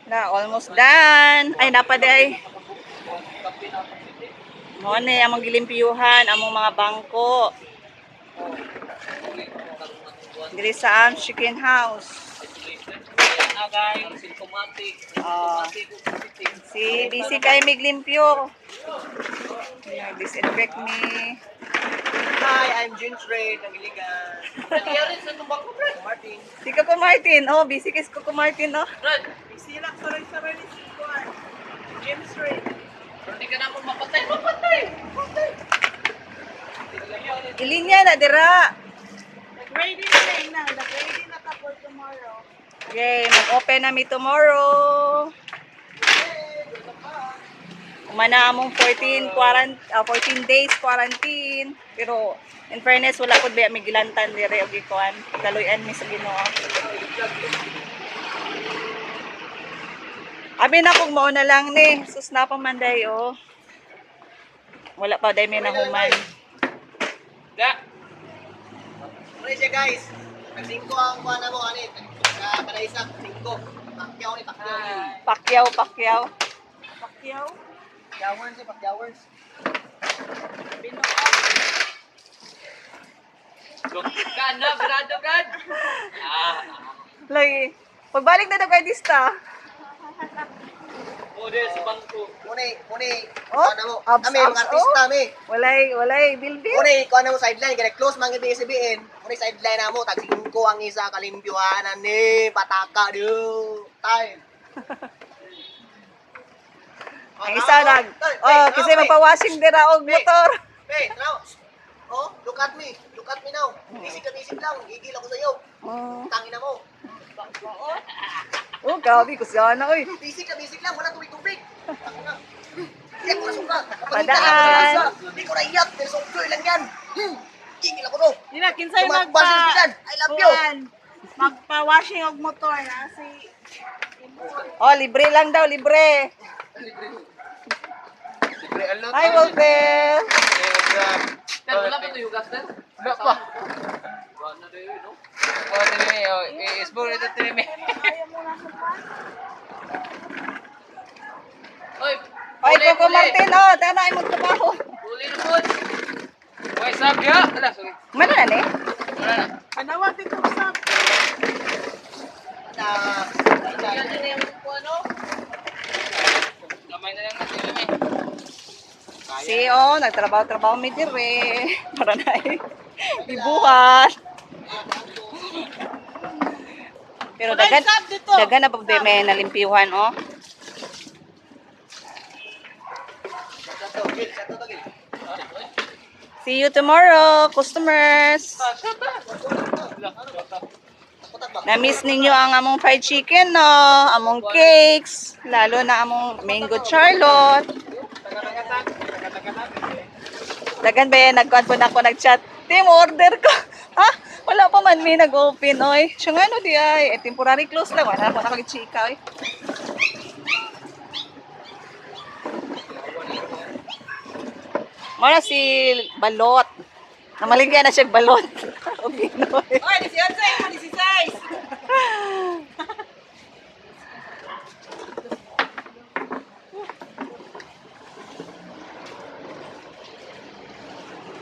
Na, almost done. Ay, napaday. Mo ni among gilimpiyuhan, among mga bangko. Diri sa chicken house. Si busy kay miglimpyo. Disinfect me. Hi, I'm June Trade, ng Iligan. Martin. Si ka po Martin. Oh, busy kay ko Martin, oh. Silak sa rin si Kuan. James Trade. Hindi ka naman mapatay. Ilinya na dira. Nag-ready na lang na. Nag-ready na ka for tomorrow. Yay, mag-open na mi tomorrow. Umana among 14 days quarantine. Pero in fairness wala pud biya migilantan dire og ikuan. Kaluyan mi sa Ginoo. Abi na kung mao na lang ni. Sus na pa man day oh. Wala pa day may nahuman. Da. Ano siya guys? Nag-5 ang kuha na mo, anit. Kada isa, 5. Pakyaw ni, pakyaw. Pakyaw. Pakyaw? Pakyawers eh, pakyawers. Kan na, Brad. Lagi. Pagbalik na daw kay Dista. Model sa bangko. Muni, Oh, kuha na mo. abs, Kami, abs, mga artista, mi. Walay bilbil. Muni, kuha na mo sideline. Kaya close mga ibig-sabihin. Muni, sideline na mo. Tag 5 ang isa, kalimpyuhanan ni. Pataka, do. Time. Ang isa nag kasi magpa-washing dira og motor. Hey, now. Oh, look at me. Look at me now. Bisig lang. Gigil ako sa iyo. Oh, Tangina mo. oh gabi ko siya na oy. Bisig lang. Wala tubig. Hindi ako nasuka. Padaan. Hindi ko naiyak. Dahil software lang yan. Gigil ako no. Di na, kinsay Basilan. I love you. magpa-washing og motor na si Oh, libre lang daw, libre. Hi, Walter. Kan wala pa to yung gas din? Wala pa. Wala na yun, no? Wala din eh. Isbol ito din eh. Oy, Ay, Coco Martin, oh, tana imong trabaho. huli na po. Why sabi ha? Ala, sorry. Mana na ni? Wala na. panawag dito sa Yan na yung ano? Gamay na lang natin yun eh. Si oh, nagtrabaho mi dire para na ibuhat. Pero dagan na pag may nalimpiyuhan oh. See you tomorrow, customers. Na-miss ninyo ang among fried chicken, no? Among cakes, lalo na among mango charlotte. Dagan ba yan, nagkuhan po na ako nag-chat. Team, order ko. Ha? Wala pa man may nag-open, oy. Siya nga, no, di ay. Temporary close lang. Wala pa na kag-chika, oy. Mara si Balot. Namaligyan na siya balot. Okay, no. Oy, 18 mo 16.